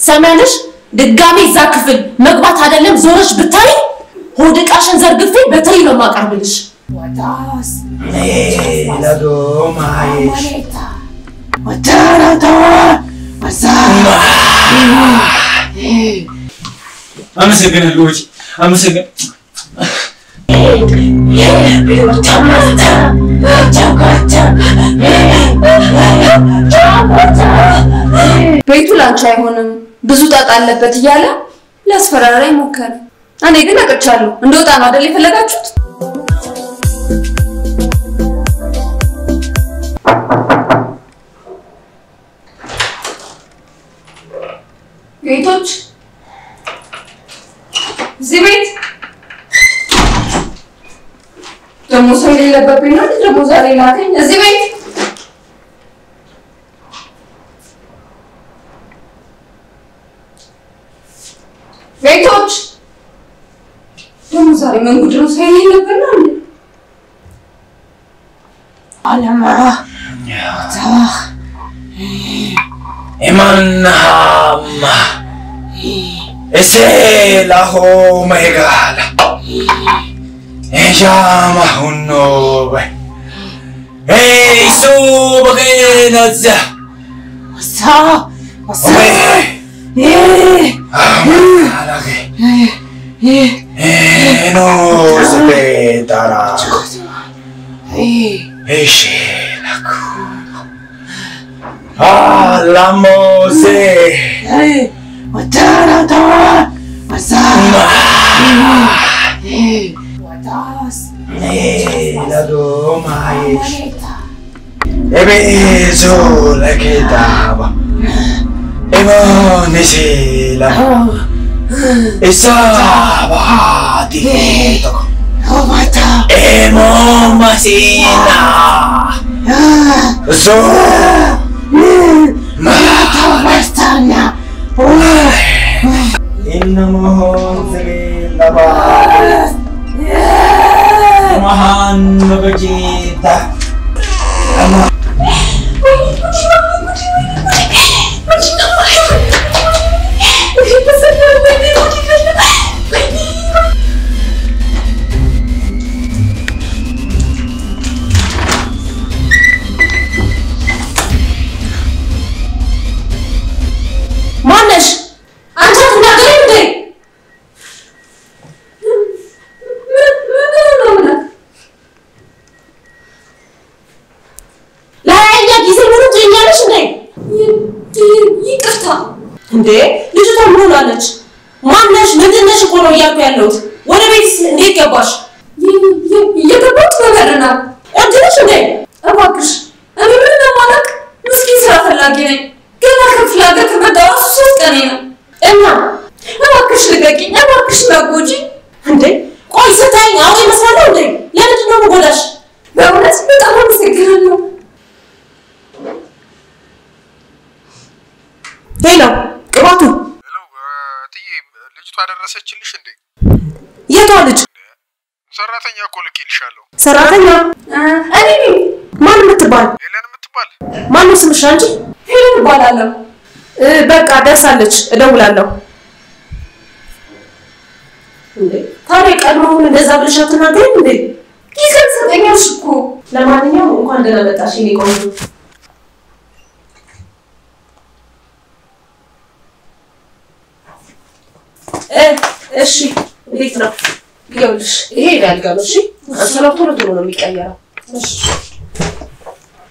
ሰማያለሽ ድጋሜ እዛ ክፍል መግባት አይደለም ዞረሽ ብታይ ሆድቃሽን ዘርግፌ በትሪ ነው ማቀርብልሽ ወዳስ ለዶማይሽ ወታራታ ወዛ አመሰግናለሁ ወጪ አመሰግን ቤቱ ላንቺ አይሆንም ብዙ ጣጣ አለበት ይያለ ለስፈራራይ ሞከረ እኔ ግን አቀቻለሁ እንደወጣ ነው አይደል የፈለጋችሁት ቤቶች እዚህ ቤት ደሞ ሰው የሌለበትኝ ነው ደሞ ዛሬ ላከኝ እዚህ ቤት ቤቶች ደሞ ዛሬ ምን ጉድ ነው ሰው የሌለበት ነው አለማ ታህ ኢማንናማ እሴላሆ መጋላ ኤጃማ ሁኖ በይ ኤይሱ በገነዘ ወሳ አላጌ ኖ ስቤታራ ኤሼላኩ አላሞሴ ወታራታ ወዛ ወዳስ ለዶማይሽ ኤቤዞ ለኬታባ ኤሞኒሲላ ኢሳባቲ ኦባታ ኤሞማሲና ዞ ማታ ባስታና ኢነሞሆን ዝቤለባ መሃን መበጂታ ማነሽ አንቺ አትናገሪ እንዴ ለአያ ጊዜ ምን ትኛለሽ እንዴ ይቅርታ እንዴ ልጅቷ ምን ሆናለች ማነሽ ምንድነሽ እኮ ነው እያልኩ ያለሁት ወደ ቤት እንዴት ገባሽ የገባሁት በበርና ወንድነሽ እንዴ እባክሽ እኔ ምንም ማለቅ ምስኪን ስራ ፈላጊ ነኝ ገና ከፍላ ሀገር ከመጣሁ 3 ቀኔ ነው እና እባክሽ ልቀቂኝ እባክሽ ማጎጂ እንዴ ቆይ ስታይኝ አውሬ መስላለሁ እንዴ ለምንድን ነው የምጎዳሽ በእውነት በጣም አመሰግናለሁ ሄሎ ቅባቱ ሄሎ ትዬ ልጅቷ ደረሰችልሽ እንዴ የቷ ልጅ ሰራተኛ እኮ ልኬልሻለሁ ሰራተኛ እኔ ነኝ ማን የምትባል ሄለን የምትባል ማን ነው ስምሽ አንቺ ሄለን እባላለሁ በቃ ደርሳለች እደውላለሁ እንዴ ታዲያ ቀድሞውን እንደዛ ብለሽ አትናገሪም እንዴ ጊዜ ሰጠኛሽ እኮ ለማንኛውም እንኳን ደህና መጣሽ የኔ ቆንጆ እሺ እንዴት ነው ይኸውልሽ ይሄ ያልጋው እሺ አሰላም ቶሎ ቶሎ ነው የሚቀየረው እሺ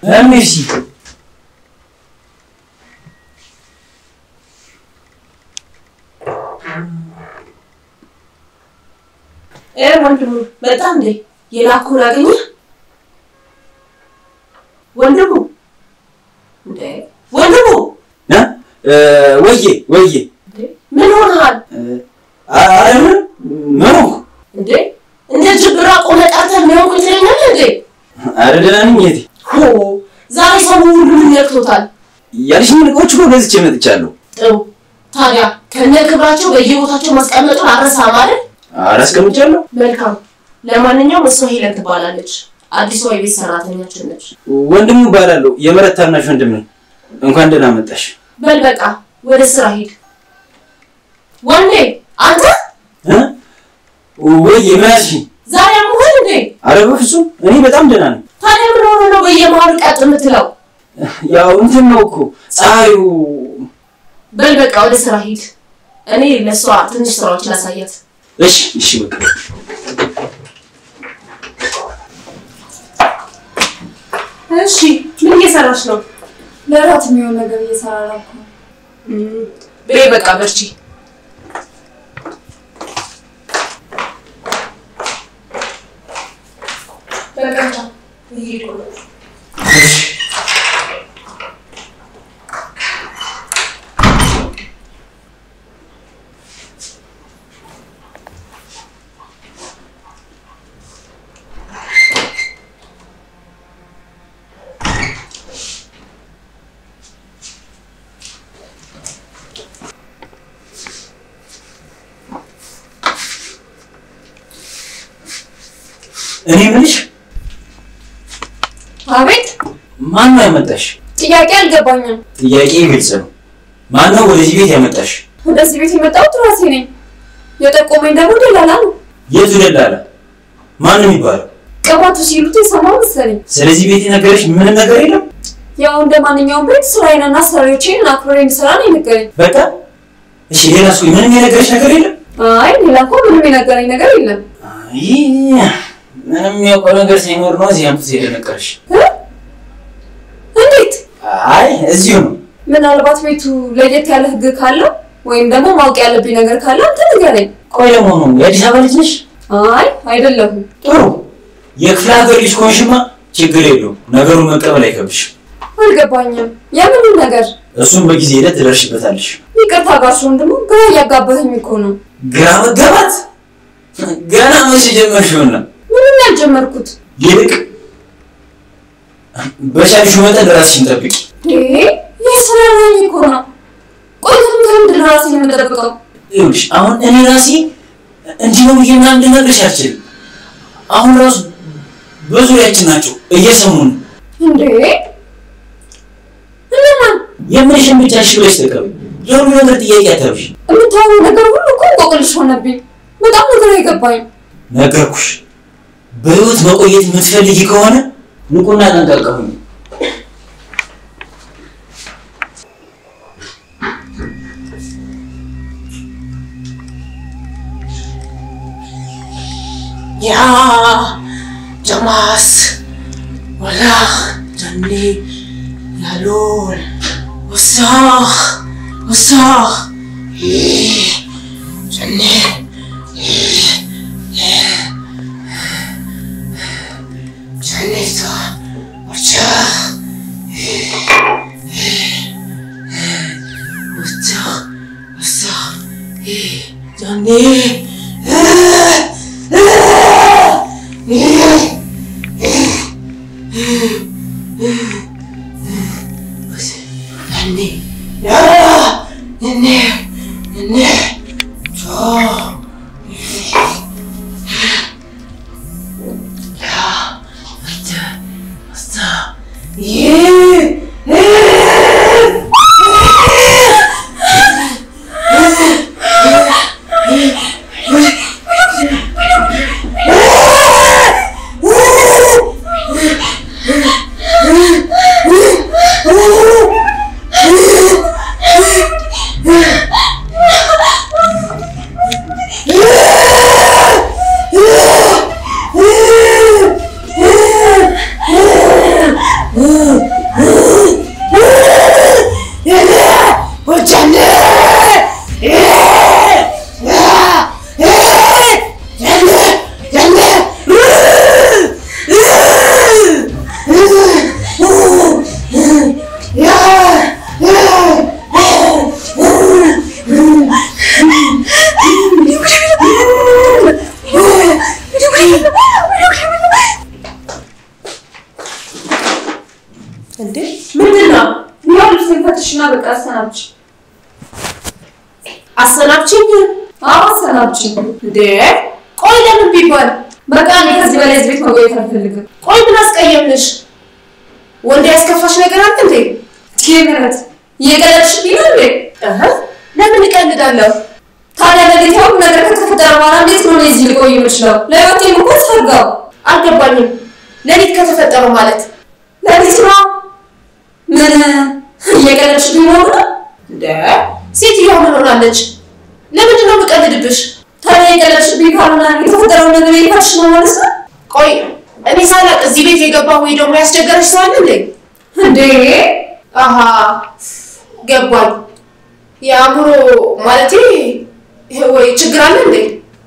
ለሚሲ ወንድሙ መጣ እንዴ የላኩን አገኘ ወንድሙ እንዴ ወንድሙ ወዬ ምን ሆነሃል አይምን ምኑ እንዴ እንደ ጅብራ ቆመ ቀርተህ ነው ቆይተኛል እንዴ አረደናኝ የት ሆ ዛሬ ሰው ሁሉ ምን ያክቶታል ያልሽኝ ልቆች እኮ ገዝቼ መጥቻለሁ ጥሩ ታዲያ ከነ ክብራቸው በየቦታቸው ማስቀመጡን አረሳ ማለት አራስቀምጫለሁ መልካም ለማንኛውም እሷ ሄለን ትባላለች አዲስ የቤት ሰራተኛችን ነች ወንድሙ ባላለው የመረታናሽ ወንድም ነው እንኳን ደህና መጣሽ በል በቃ ወደ ስራ ሄድ ወንዴ አንተ ወይ የማያሽ ዛሬ አሞህ እንዴ? ኧረ በፍጹም እኔ በጣም ደህና ነኝ። ታዲያ ምን ሆነ ነው በየመሃሉ ቀጥ የምትለው? ያው እንትን ነው እኮ ፀሐዩ። በል በቃ ወደ ስራ ሂድ። እኔ ለሷ ትንሽ ስራዎች ላሳያት። እሺ በቃ እሺ ምን እየሰራሽ ነው? ለራት የሚሆን ነገር እየሰራሁ ነው። በይ በቃ በርቺ። በቃ ይሄ ነው። እኔ ምንሽ አቤት ማን ነው ያመጣሽ? ጥያቄ አልገባኝም። ጥያቄ ግልጽ ነው። ማን ነው ወደዚህ ቤት ያመጣሽ? ወደዚህ ቤት የመጣሁት ራሴ ነኝ። የጠቆመኝ ደግሞ ደላላ ነው። የቱ ደላላ? ማን ነው የሚባለው? ቀባቱ ሲሉት የሰማው መሰለኝ። ስለዚህ ቤት የነገረሽ ምንም ነገር የለም? ያው እንደ ማንኛውም ቤት ስራዬንና ሰራዊዎቼን አክብሬ እንድሰራ ነው የነገረኝ። በቃ እሺ፣ ሌላስ ምንም የነገረሽ ነገር የለም? አይ ሌላ እኮ ምንም የነገረኝ ነገር የለም። ምንም ያውቀው ነገር ሳይኖር ነው እዚህ አምጥቶ የነገረሽ? እንዴት? አይ እዚሁ ነው። ምናልባት ቤቱ ለየት ያለ ህግ ካለው ወይም ደግሞ ማወቅ ያለብኝ ነገር ካለ አንተ ንገረኝ። ቆይ ለመሆኑ የአዲስ አበባ ልጅ ነሽ? አይ አይደለሁም። ጥሩ። የክፍለ ሀገር ልጅ ከሆንሽማ ችግር የለውም፣ ነገሩን መቀበል አይከብድሽም። አልገባኝም። የምንም ነገር? እሱን በጊዜ ሂደት ትደርሽበታለሽ። ይቅርታ ጋሽ ወንድሙ፣ ግራ እያጋባኸኝ እኮ ነው። ግራ መጋባት? ገና መቼ ጀመርሽውና? ምንም ያልጀመርኩት። ይልቅ በቻልሽው መጠን ራስሽን ጠብቂ። የስራዬ እኮ ነው። ቆይ ከምንድን ነው ራሴን የምጠብቀው? ይኸውልሽ አሁን እኔ ራሴ እንዲህ ነው ብዬ ምናምን ልነግርሽ አልችልም። አሁን ራሱ በዙሪያችን ናቸው እየሰሙን። እንዴ እነማን? የምንሽን ብቻ እሺ ብለሽ ተቀበይ። ለሁሉ ነገር ጥያቄ አታብሽ። የምታወራው ነገር ሁሉ እኮ እንቆቅልሽ ሆነብኝ። በጣም ነገር አይገባኝ። ነገርኩሽ። በህይወት መቆየት የምትፈልጊ ከሆነ ንቁና ጠንቃቃ ሁኚ። ያ ጀማስ ወላህ ጀኒ ያሉን ወሳህ ጀኒ ጀኒታ ወሳህ ጀኒ አሰናብችኝ እንዴ? ቆይ ለምን ቢባል በቃ እኔ ከዚህ በላይ እዚህ ቤት መቆየት አልፈልግም። ቆይ ምን አስቀየምንሽ? ወንድ ያስከፋሽ ነገር አለ እንዴ? ምህረት እየቀለድሽብኝ ነው እንዴ? ለምን እቀልዳለሁ? ታዲያ ለጌታው ነገር ከተፈጠረ በኋላ እንዴት ነው እዚህ ሊቆይ የሚችለው? ለህይወቴ እኮ ሰጋው። አልገባኝም። ለሊት ከተፈጠረ ማለት ለሊት ነው? ምን እየቀለድሽብኝ ነው? እንደ ሴትዮዋ ምን ሆናለች? ለምንድን ነው የምቀልድብሽ? ታዲያ የቀለድሽብኝ ካልሆነ የተፈጠረው ነገር ይፋሽ ነው ማለት ነው? ቆይ እኔ ሳላቅ እዚህ ቤት የገባ ወይ ደግሞ ያስቸገረሽ ሰው አለ እንዴ? አሃ ገባኝ። የአእምሮ ማለቴ ወይ ችግር አለ እንዴ?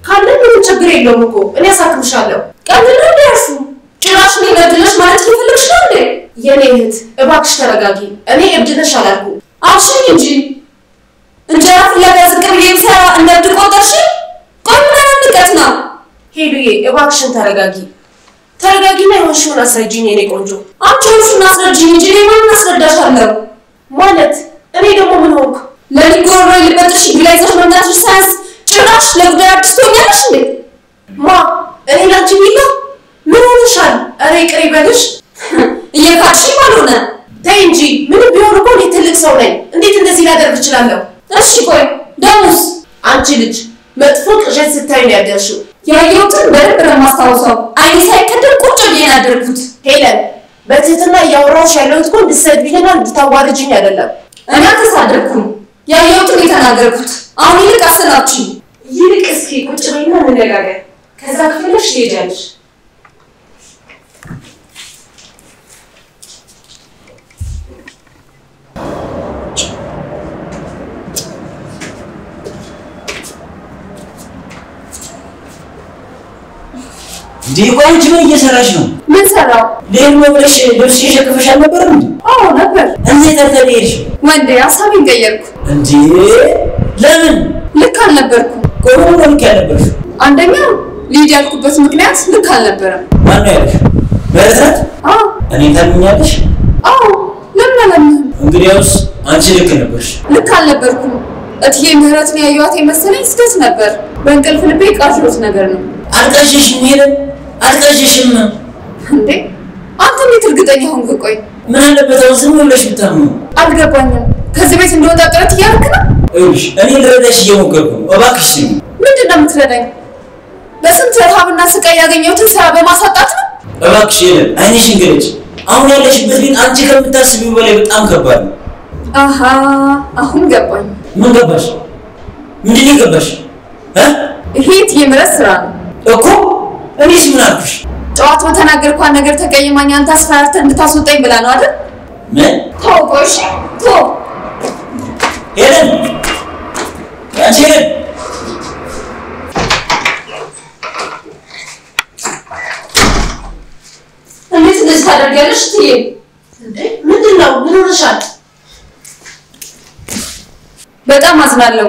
ካለ ምንም ችግር የለውም እኮ እኔ አሳክምሻለሁ። ቀልድ ነው ያልኩ። ጭራሽ ነው ገድለሽ ማለት ይፈልግሽ ነው እንዴ? የኔ እህት እባክሽ ተረጋጊ። እኔ እብድ ነሽ አላልኩም። አልሽኝ እንጂ እንጀራ ፍለጋ ዝቅ ብዬ ብሰራ እንደብድ ቆጠርሽ? ቆይ ምን አይነት ንቀት ነው? ሄሉዬ እባክሽን ተረጋጊ። ተረጋጊና የሆንሽውን አስረጂኝ የኔ ቆንጆ። አንቺ ሆንሽውን አስረጂኝ እንጂ እኔ ማንን አስረዳሻለሁ? ማለት እኔ ደግሞ ምን ሆንኩ? ለሊጎሮ ይልበጥሽ ቢላይዘሽ መምጣትሽ ሳያንስ ጭራሽ ለጉዳይ አዲስ ትሆኛለሽ እንዴ? እኔ ላንቺ ቢላ ምን ሆነሻል? ኧረ ይቅር ይበልሽ። እየካድሽኝ ባልሆነ ተይ እንጂ ምንም ቢሆን እኮ እኔ ትልቅ ሰው ነኝ። እንዴት እንደዚህ ላደርግ እችላለሁ? እሺ ቆይ ደሙስ? አንቺ ልጅ መጥፎ ቅዠት ስታይ ነው ያደርሽው። ያየሁትን በደንብ ነው የማስታውሰው። አይኔ ሳይቀደም ቁጭ ብዬ ነው ያደርኩት። ሄለን በትህትና እያወራሁሽ ያለሁት እኮ እንድትሰድቢኝና እንድታዋርጅኝ አይደለም። እኔ አልተሳደብኩም። ያየሁትን የተናገርኩት። አሁን ይልቅ አሰናብችኝ። ይልቅ እስኪ ቁጭ በይና እንነጋገር። ከዛ ከፈለግሽ ትሄጃለሽ። ዲቆንጂ ምን እየሰራሽ ነው? ምን ሰራው? ሌላ ብለሽ ልብስ እየሸከፈሽ አልነበረም እንዴ? አዎ ነበር። እንዴት ተርተሽ? ወንዴ ሐሳቤን ቀየርኩ። እንዴ ለምን? ልክ አልነበርኩም። ቆሞ ልክ ያለበሽ? አንደኛ ሊድ ያልኩበት ምክንያት ልክ አልነበረም። ማን ነው ያለሽ? መረታት? አዎ እኔ ታምኛለሽ? አዎ ለምን አላምንም? እንግዲያውስ አንቺ ልክ ነበርሽ። ልክ አልነበርኩም። እትዬ ምህረትን ያየኋት የመሰለኝ ስህተት ነበር። በእንቅልፍ ልቤ ቃዥሎት ነገር ነው። አልቃዠሽም ሄለን፣ አልቃዠሽም እንዴ አንተ እንዴት እርግጠኛ ሆንክ? ቆይ ምን አለበት አሁን ዝም ብለሽ ብታምኚ? አልገባኝም። ከዚህ ቤት እንደወጣ ጥረት እያደረክ ነው? እሺ እኔ ልረዳሽ እየሞከርኩ ነው። እባክሽ ስሚ። ምንድን ነው የምትረዳኝ? በስንት ረሃብና ስቃይ ያገኘሁትን ስራ በማሳጣት ነው? እባክሽ ሄለን አይንሽን ግለጭ። አሁን ያለሽበት ቤት አንቺ ከምታስቢው በላይ በጣም ከባድ ነው። አሃ አሁን ገባኝ። ምን ገባሽ? ምንድን ነው የገባሽ? ይሄ የምህረት ስራ ነው እኮ። እኔስ ምን አልኩሽ? ጠዋት በተናገርኳት ነገር ተቀይማኝ አንተ አስፈራርተህ እንድታስወጣኝ ብላ ነው አይደል? ምን? ተው ቆይ እሺ ተው። ሄለን አንቺ ሄለን እንዴት እንደዚህ ታደርጊያለሽ? ትዬ እንዴ ምንድን ነው? ምን ሆነሻል? በጣም አዝናለሁ።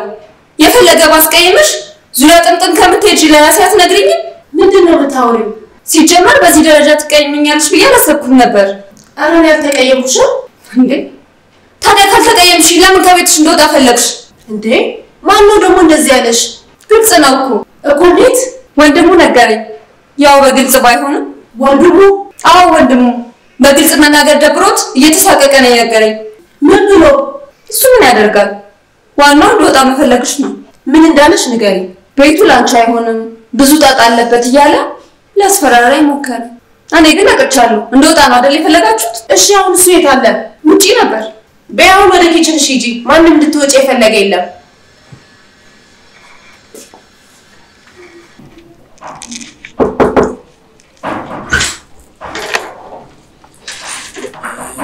የፈለገ ባስቀይምሽ ዙሪያ ጥምጥም ከምትሄጂ ለራሴ አትነግሪኝም? ምንድን ነው የምታወሪው? ሲጀመር በዚህ ደረጃ ትቀይምኛለሽ ብዬ አላሰብኩም ነበር። ኧረ እኔ አልተቀየምኩሽም። እንዴ ታዲያ ካልተቀየምሽ ለምን ከቤትሽ እንደወጣ ፈለግሽ? እንዴ ማን ነው ደግሞ እንደዚህ ያለሽ? ግልጽ ነው እኮ እንዴት? ወንድሙ ነገረኝ። ያው በግልጽ ባይሆንም ወንድሙ? አዎ ወንድሙ በግልጽ መናገር ደብሮት እየተሳቀቀ ነው የነገረኝ። ምን ብሎ? እሱ ምን ያደርጋል? ዋናው እንደወጣ መፈለግሽ ነው። ምን እንዳለሽ ንገሪ። ቤቱ ላንቺ አይሆንም ብዙ ጣጣ አለበት እያለ ሊያስፈራራኝ ሞከረ። እኔ ግን አቅቻለሁ። እንደወጣ ነው አይደል የፈለጋችሁት? እሺ አሁን እሱ የት አለ? ውጪ ነበር። በያው ወደ ኪችንሽ ሂጂ። ማንም እንድትወጪ የፈለገ የለም።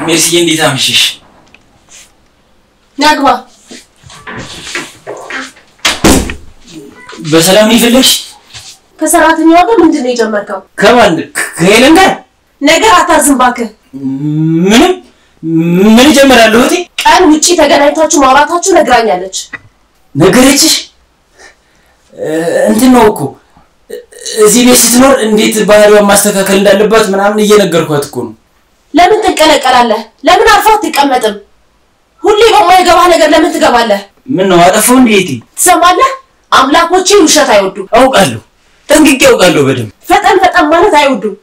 ሜርሲዬ እንዴት አመሸሽ? ናግባ። በሰላም ነው የፈለግሽ? ከሰራተኛዋ ጋር ምንድን ነው የጀመርከው? ከማን? ከሄለን ጋር? ነገር አታዝም እባክህ። ምንም ምን ጀመራለሁ? እቴ ቀን ውጪ ተገናኝታችሁ ማውራታችሁ ነግራኛለች። ነገረችሽ? እንትን ነው እኮ እዚህ ቤት ስትኖር እንዴት ባህሪዋን ማስተካከል እንዳለባት ምናምን እየነገርኳት እኮ ነው። ለምን ትንቀለቀላለህ? ለምን አርፋ አትቀመጥም? ሁሌ በማይገባ ነገር ለምን ትገባለህ? ምን ነው አጠፋው እንዴ? እቴ ትሰማለህ? አምላኮቼ ውሸት አይወዱም። አውቃለሁ፣ ጠንቅቄ አውቃለሁ በደንብ። ፈጠን ማለት አይወዱም።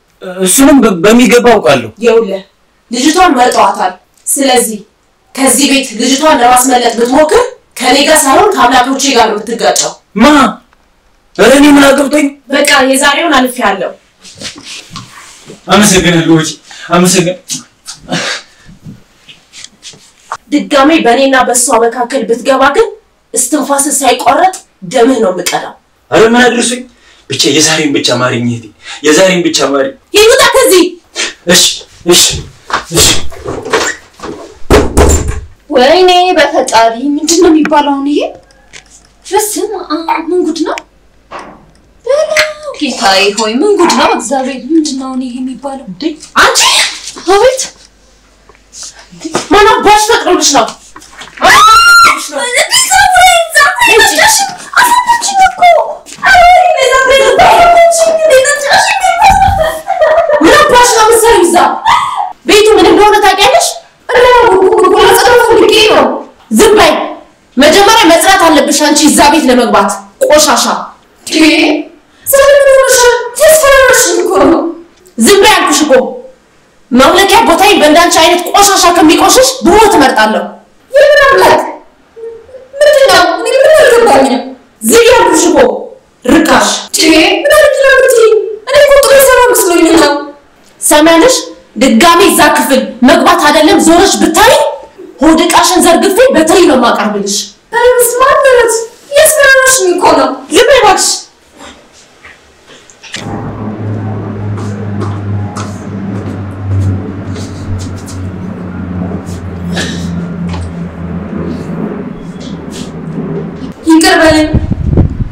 እሱንም በሚገባ አውቃለሁ። ይኸውልህ ልጅቷን መርጠዋታል። ስለዚህ ከዚህ ቤት ልጅቷን ለማስመለጥ ብትሞክር ከኔ ጋር ሳይሆን ከአምላኮቼ ጋር ነው የምትጋጨው። ማ እኔ ምን አገብቶኝ? በቃ የዛሬውን አልፌያለሁ። አመሰግናለሁ። አመሰግን ድጋሜ በእኔና በሷ መካከል ብትገባ ግን እስትንፋስ ሳይቆረጥ ደምህ ነው የምቀዳው። አረ ምን አድርሱኝ ብቻ የዛሬን ብቻ ማሪኝ እህቴ፣ የዛሬን ብቻ ማሪ። ይውጣ ከዚህ። እሺ ወይኔ በፈጣሪ ምንድነው የሚባለው? ይሄ በስመ አብ ምን ጉድ ነው? ጌታዬ ሆይ ምን ጉድ ነው? እግዚአብሔር ምንድነው ይሄ የሚባለው? አንቺ አቤት ማን አባሽ ተቀርብሽ ነው? ቤቱ ምን እንደሆነ ታውቂያለሽ? ዝም በይ። መጀመሪያ መጽራት አለብሽ አንቺ እዛ ቤት ለመግባት ቆሻሻ። ዝም በይ አልኩሽ እኮ። መውለቂያ ቦታዬ በእንዳንቺ አይነት ቆሻሻ ከሚቆሽሽ ብሞት እመርጣለሁ። የምን አምላክ ምንድነው? እኔ ምን አልገባኝም። ዝም ያልኩሽ እኮ ርካሽ። ምን አልገባኝ? እኔ እኮ ጥሩ ሰራ መስሎኝ ነው። ሰማያለሽ? ድጋሜ እዛ ክፍል መግባት አይደለም ዞረሽ ብታይ ሆድ ዕቃሽን ዘርግፌ በትሪ ነው የማቀርብልሽ። አረብስ ማለት የስራሽ እኮ ነው። ዝም በይ እባክሽ።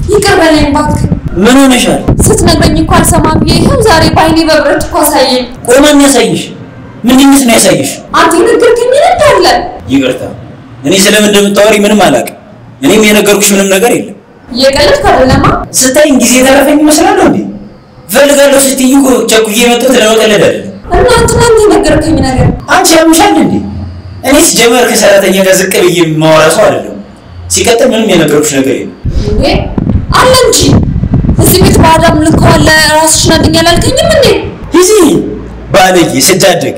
ይቅር በለኝ እባክህ። ምን ሆነሻል? ስትነግረኝ እኮ አልሰማም ብዬ ይኸው ዛሬ ባይኔ በብረት እኮ አሳየኝ። ቆይ ማን ያሳይሽ? ምንድነው ያሳይሽ? አንተ የነገርከኝ እንዳለ። ይቅርታ እኔ ስለምን እንደምታወሪ ምንም አላውቅም። እኔም የነገርኩሽ ምንም ነገር የለም። የቀለድክ አይደለማ? ስታይኝ ጊዜ ተረፈኝ ይመስላል እንዴ? ፈልጋለሁ ስትይ እኮ ቸኩዬ መጥተህ ለመቀለድ አይደለም። እና ትናንት የነገርከኝ ነገር አንቺ ያምሻል እንዴ? እኔስ ጀመር ከሰራተኛ ጋር ዝቅ ብዬ የማወራ ሰው አይደለም። ሲቀጥል ምንም የነገርኩሽ ነገር የለም። እንዴ አለ እንጂ እዚህ ቤት ባዳም ልከዋለ ራስሽን አድኛ አላልከኝም እንዴ? እዚህ ባለጌ ስዳደግ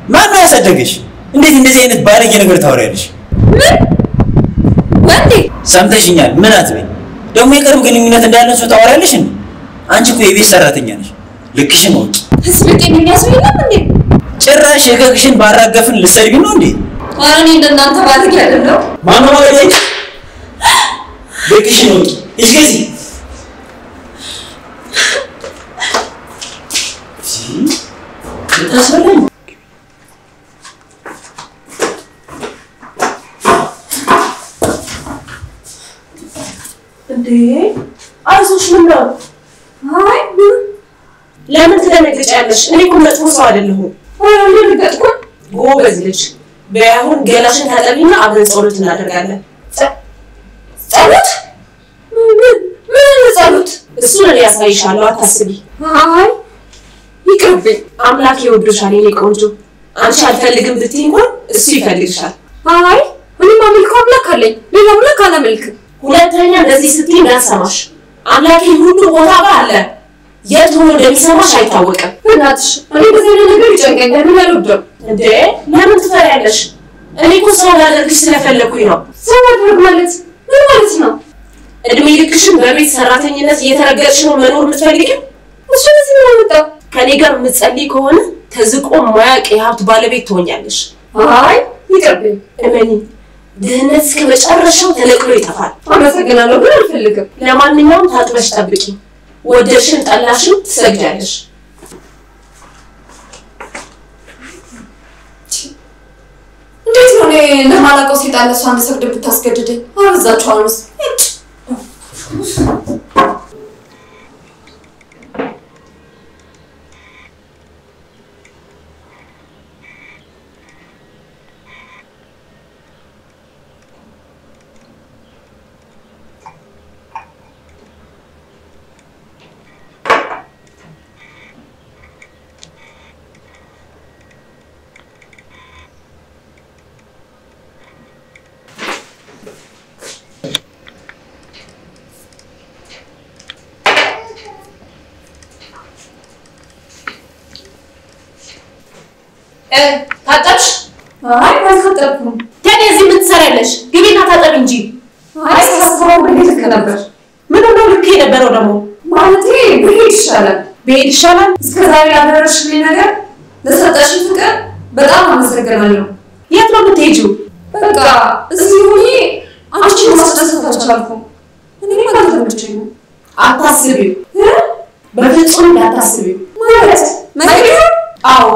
ማን ነው ያሳደገሽ? እንዴት እንደዚህ አይነት ባለጌ ነገር ታወሪያለሽ? ምን ወንዴ ሰምተሽኛል? ምን አትበይ ደግሞ። የቅርብ ግንኙነት እንዳለን ሰው ታወሪያለሽ እንዴ? አንቺ እኮ የቤት ሰራተኛ ነሽ። ልክሽን ወቂ። ህዝብ ግን የሚያስፈልግ እንዴ? ጭራሽ የከክሽን ባራገፍን ልትሰድቢ ነው እንዴ? ኧረ እኔ እንደናንተ ባለጌ አይደለም። ማን ነው ባለጌ? ልክሽን ወቂ። እስከዚህ ታስፈልኝ እንዴ? አይዞሽ ምን ነው? አይ ለምን ትደነግጫለሽ? እኔ እኮ መጥፎ ሰው አይደለሁም። ወይኔ ልገጥኩ። ጎበዝ ልጅ። በአሁን ገላሽን ታጠቢና አብረን ጸሎት እናደርጋለን። ጸሎት? ምን ጸሎት? እሱን እኔ ያሳይሻለሁ፣ አታስቢ። አይ ይቅርብኝ። አምላክ ይወድሻል የኔ ቆንጆ። አንቺ አልፈልግም ብትይ እንኳን እሱ ይፈልግሻል። አይ እኔማ አምላክ አምላክ አለኝ። ሌላ አምላክ አላመልክም። ሁለተኛ እንደዚህ ስትይ እንዳሰማሽ። አምላኬ ሁሉ ቦታ ጋር አለ። የት ሆኖ እንደሚሰማሽ አይታወቅም። እናትሽ እኔ በዚህ ነገር ይጨንቀኛል። ምን አልወደም እንዴ? ለምን ትፈሪያለሽ? እኔ እኮ ሰው ላደርግሽ ስለፈለኩኝ ነው። ሰው ማድረግ ማለት ምን ማለት ነው? እድሜ ልክሽን በቤት ሰራተኝነት እየተረገጥሽ ነው መኖር የምትፈልጊው? እሱ ለዚህ ምን አመጣው? ከኔ ጋር የምትጸልይ ከሆነ ተዝቆ ማያቅ የሀብት ባለቤት ትሆኛለሽ። አይ ይቅርብኝ። እመኒ፣ ድህነት እስከ መጨረሻው ተነቅሎ ይጠፋል። አመሰግናለሁ ግን አልፈልግም። ለማንኛውም ታጥበሽ ጠብቂ። ወደሽን ጠላሽን ትሰግጃለሽ። እንዴት ነው እኔ ለማላውቀው ሴጣን ለእሷ እንድሰግድ ብታስገድደኝ? አበዛችኋልስ። ታጠብሽ? አይ አልታጠብኩም። ታዲያ እዚህ ምን ትሰሪያለሽ? ግቢና ታጠቢ እንጂ። ሳስበው ልክ ነበር። ምን ነው ልክ የነበረው ደግሞ ማለቴ ብሄድ ይሻላል። ብሄድ ይሻላል። እስከዛሬ ያደረግሽልኝ ነገር ለሰጠሽኝ ፍቅር በጣም አመሰግናለሁ። የት ነው የምትሄጂው? በቃ እዚህ ሆኜ አንቺን ማስደሰት አልቻልኩም። እኔም አልተመቸኝም። አታስቢው፣ በፍጹም እንዳታስቢው። ማለት መግቢያ? አዎ።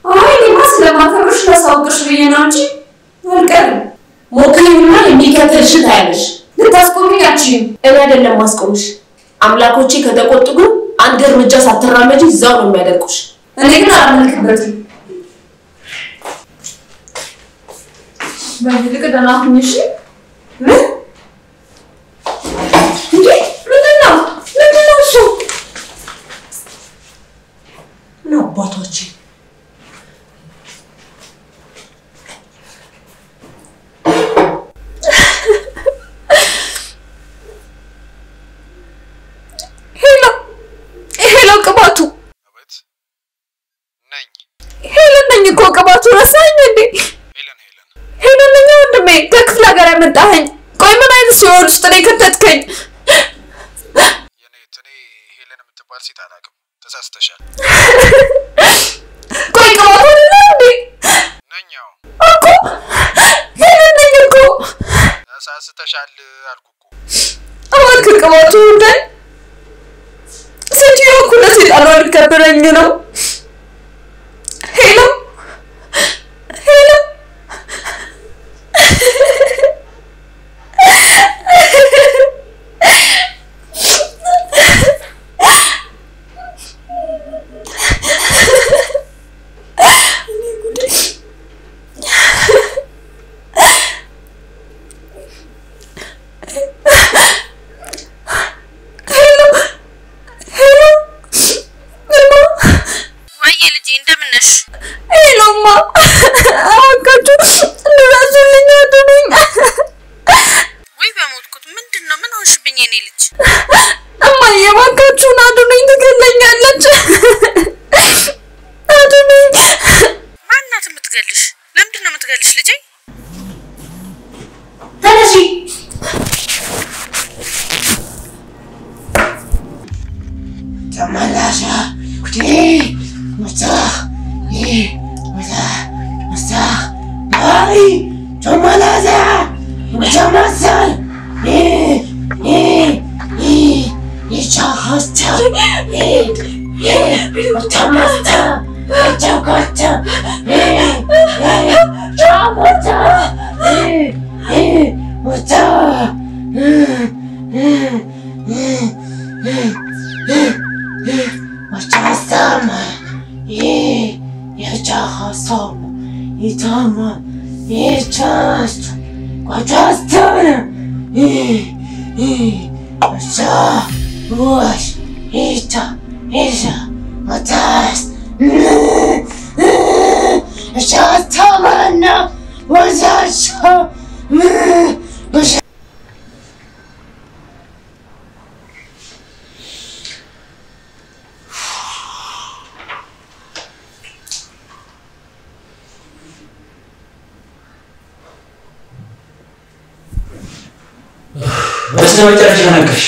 አይ እኔማ ስለማከብርሽ ላሳውቅሽ ብዬ ነው እንጂ አልቀርም። ሞክሪውና የሚከተልሽን ታያለሽ። ልታስቆሚኝ አትችይም። እኔ አይደለም ማስቆምሽ። አምላኮቼ ከተቆጡ ግን አንድ እርምጃ ሳትራመጂ እዛው ነው የሚያደርቁሽ። እኔ ግን አላመልክበትም። በይልቅ ደህና ሁኚ እሺ። ምን እንዴ? ምንድን ነው እሱ? ነው አባቶቼ ሄሎ ቅባቱ ሄለን ነኝ እኮ ቅባቱ ረሳኝ እንዴ? ሄለን ነኝ ወንድሜ ከክፍለ ሀገር ያመጣኸኝ። ቆይ ምን አይነት ሲሆን ውስጥ ነው የከተትከኝ? እኔ ሄለን የምትባል ሴት አላውቅም። ተሳስተሻል። ቆይ ቅባቱ ነው እንዴ? ነኛው እኮ ሄለን ነኝ እኮ። ተሳስተሻል አልኩ እኮ። እባክህ ቅባቱ እንዳይ ሴትዮ እኮ ለሴጣን ልትከብረኝ ነው። ሄሎ ሄሎ በስተመጨረሻ ነገርሽ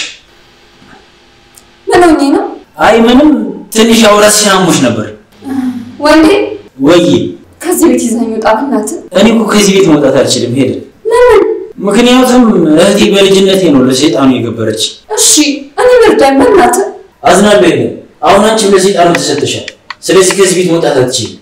ምን ሆኜ ነው? አይ ምንም ትንሽ አውራስሽን አሞሽ ነበር። ወንዴ ወይ ከዚህ ቤት ይዘኝ ወጣ በእናትህ። እኔ እኮ ከዚህ ቤት መውጣት አልችልም። ሄደ ለምን? ምክንያቱም እህቴ በልጅነቴ ነው ለሰይጣኑ የገበረች። እሺ እኔ ልርዳኝ በእናትህ። አዝናለሁ። አሁን አንቺም ለሰይጣኑ ተሰጥተሻል። ስለዚህ ከዚህ ቤት መውጣት አትችይም።